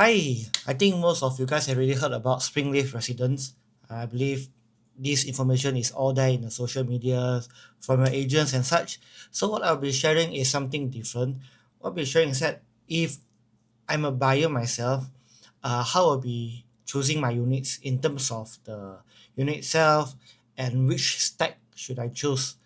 Hi, I think most of you guys have already heard about Springleaf Residence. I believe this information is all there in the social media from your agents and such. So what I'll be sharing is something different. What I'll be sharing is that if I'm a buyer myself, how I'll be choosing my units in terms of the unit itself and which stack should I choose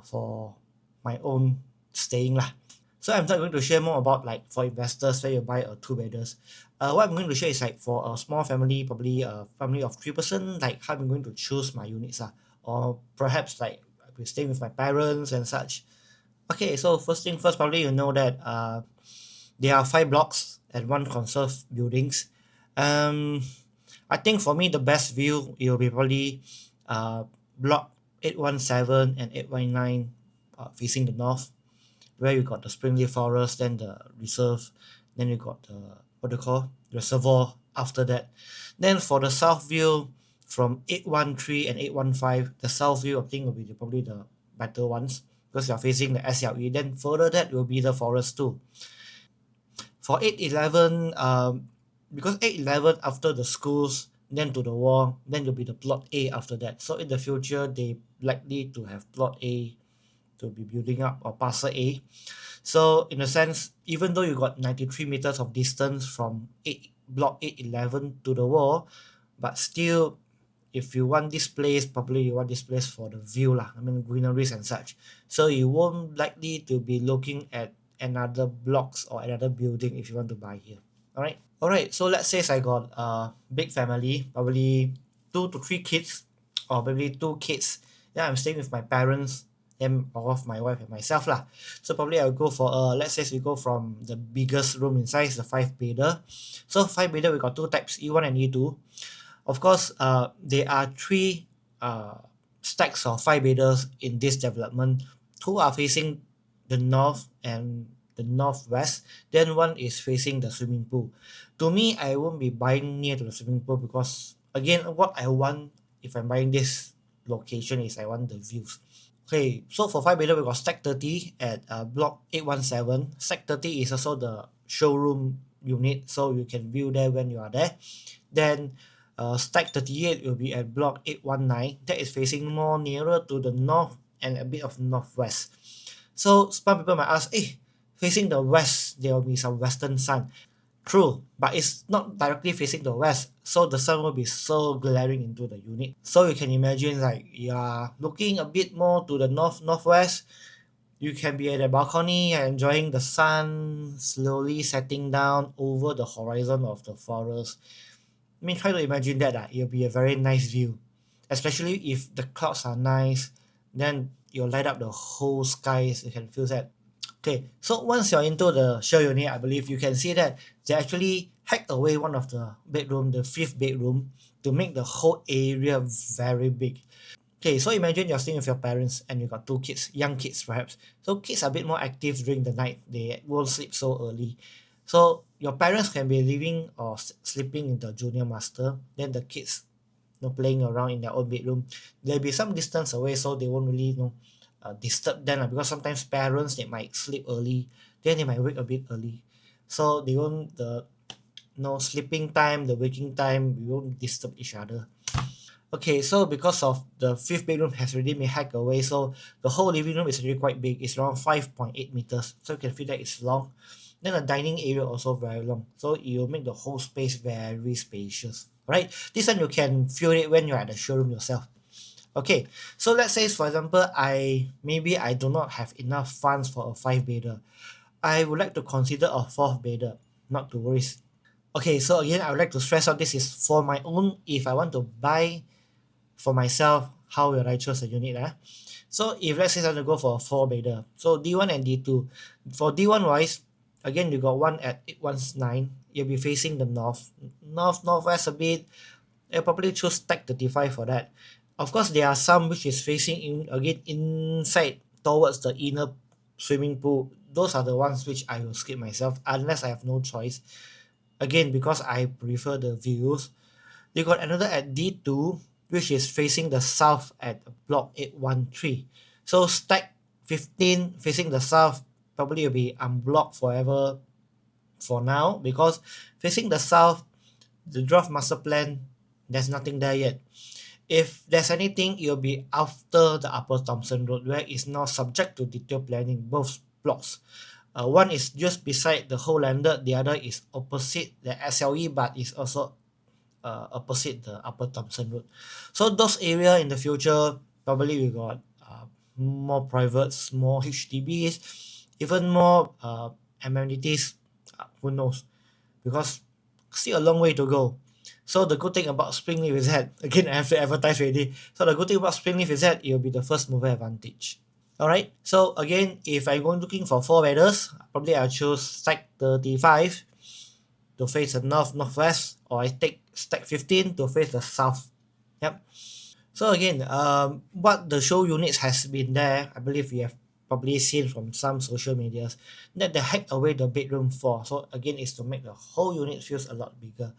for my own staying lah. So I'm not going to share more about like for investors where you buy a two bedders. What I'm going to share is like for a small family, probably a family of three-person, like how I'm going to choose my units or perhaps like I'll be staying with my parents and such. Okay, so first thing first, probably you know that there are five blocks and one conserve buildings. Um, I think for me the best view it will be probably uh, block 817 and 819 facing the north, where you got the Springleaf Forest, then the reserve, then you got the what do you call reservoir after that. Then for the south view from 813 and 815, the south view I think will be probably the better ones because you're facing the SLE. Then further that will be the forest too. For 811, because 811 after the schools, then to the wall, then will be the plot A after that. So in the future, they likely to have plot A to be building up or parcel A. So in a sense, even though you got 93 meters of distance from block 811 to the wall, but still if you want this place, probably you want this place for the view lah. I mean greeneries and such. So you won't likely to be looking at another blocks or another building if you want to buy here. Alright. Alright, so let's say I got a big family, probably 2 to 3 kids, or maybe 2 kids. Yeah, I'm staying with my parents, then of my wife and myself lah. So probably I'll go for let's say we go from the biggest room in size, the five bedder. So five bedder we got two types, E1 and E2. Of course, there are three stacks of five bedders in this development. Two are facing the north and the northwest. Then one is facing the swimming pool. To me, I won't be buying near to the swimming pool because again, what I want if I'm buying this location is I want the views. Okay, so for five bedder we got stack 30 at block 817. Stack 30 is also the showroom unit, so you can view there when you are there. Then stack 38 will be at block 819. That is facing more nearer to the north and a bit of northwest. So some people might ask, facing the west, there will be some western sun. True, but it's not directly facing the west, so the sun will be so glaring into the unit. So you can imagine like you are looking a bit more to the northwest. You can be at the balcony enjoying the sun slowly setting down over the horizon of the forest. I mean, try to imagine that. It'll be a very nice view, especially if the clouds are nice. Then you'll light up the whole skies. You can feel that. Okay, so once you're into the show unit, I believe you can see that they actually hacked away one of the bedroom, the fifth bedroom, to make the whole area very big. Okay, so imagine you're staying with your parents and you got two kids, young kids perhaps. So kids are a bit more active during the night. They won't sleep so early. So your parents can be living or sleeping in the junior master. Then the kids, playing around in their own bedroom. There'll be some distance away, so they won't really disturb them because sometimes parents they might sleep early, then they might wake a bit early. So they won't the sleeping time, the waking time, we won't disturb each other. Okay, so because of the fifth bedroom has already been hacked away, so the whole living room is really quite big. It's around 5.8 meters. So you can feel that it's long. Then the dining area also very long. So it will make the whole space very spacious. Right? This one you can feel it when you're at the showroom yourself. Okay, so let's say for example, I do not have enough funds for a five bedder. I would like to consider a fourth bedder. Not to worry. Okay, so again, I would like to stress out this is for my own. If I want to buy for myself, how will I choose a unit? So if let's say I want to go for a four bedder, so D1 and D2. For D1 wise, again you got one at 819. You'll be facing the northwest a bit. I'll probably choose stack 35 for that. Of course, there are some which is facing in again inside towards the inner swimming pool. Those are the ones which I will skip myself unless I have no choice. Again, because I prefer the views. They got another at D2, which is facing the south at block 813. So stack 15 facing the south probably will be unblocked forever. for now, because facing the south, the draft master plan, there's nothing there yet. If there's anything, it'll be after the Upper Thomson Road, where it's now subject to detailed planning, both plots. One is just beside the whole landed, the other is opposite the SLE, but is also opposite the Upper Thomson Road. So those area in the future, probably we got more privates, more HDBs, even more amenities. Who knows? Because still a long way to go. So the good thing about Springleaf is that, again, I have to advertise already. So the good thing about Springleaf is that it will be the first mover advantage. Alright, so again, if I'm going looking for four weathers, probably I'll choose stack 35 to face the north northwest, or I take stack 15 to face the south. Yep. So again, what the show units has been there, I believe we have probably seen from some social medias, that they hack away the bedroom for. So again, is to make the whole unit feels a lot bigger.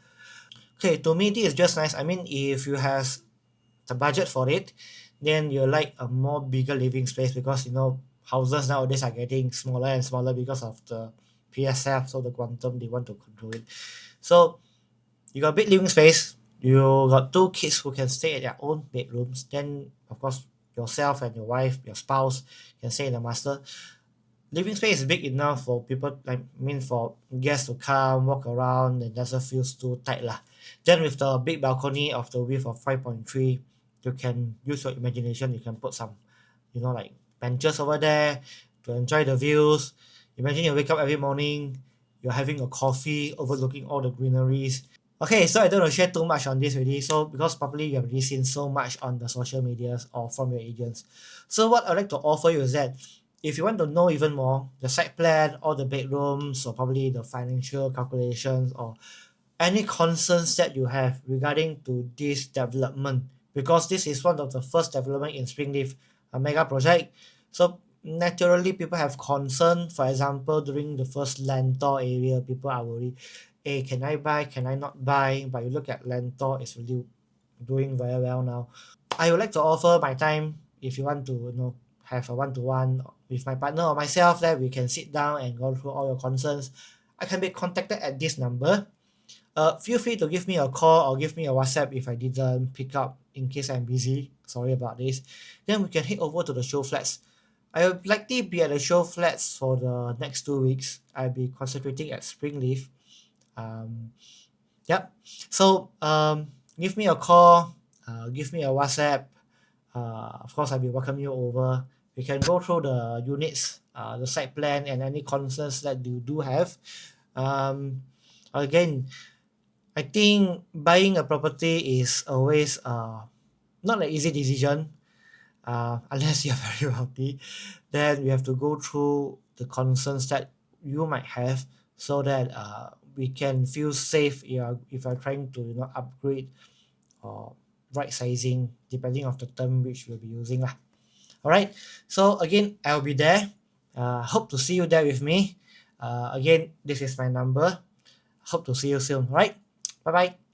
Okay, to me this is just nice. I mean, if you has the budget for it, then you like a more bigger living space, because houses nowadays are getting smaller and smaller because of the PSF, so the quantum they want to control it. So you got big living space, you got two kids who can stay at their own bedrooms, then of course yourself and your wife, your spouse can stay in the master. Living space is big enough for people, like, I mean, for guests to come walk around and doesn't feel too tight lah. Then with the big balcony of the width of 5.3, you can use your imagination. You can put some, like benches over there to enjoy the views. Imagine you wake up every morning, you're having a coffee overlooking all the greeneries. Okay, so I don't want to share too much on this already. So because probably you have already seen so much on the social medias or from your agents. So what I'd like to offer you is that if you want to know even more, the site plan, all the bedrooms, or probably the financial calculations, or any concerns that you have regarding to this development, because this is one of the first development in Springleaf, a mega project. So naturally people have concern. For example, during the first Lentor area, people are worried, hey, can I buy, can I not buy? But you look at Lentor, it's really doing very well now. I would like to offer my time, if you want to have a one-to-one with my partner or myself, that we can sit down and go through all your concerns. I can be contacted at this number. Feel free to give me a call or give me a WhatsApp if I didn't pick up, in case I'm busy. Sorry about this. Then we can head over to the show flats. I will likely be at the show flats for the next 2 weeks. I'll be concentrating at Springleaf. Um, yep. So give me a call, give me a WhatsApp. Of course, I'll be welcoming you over. We can go through the units, the site plan, and any concerns that you do have. Again, I think buying a property is always not an easy decision, unless you're very wealthy. Then we have to go through the concerns that you might have, so that we can feel safe if you're trying to upgrade or right sizing, depending on the term which we'll be using lah. All right. So again, I'll be there. Hope to see you there with me. Again, this is my number. Hope to see you soon. All right. Bye bye.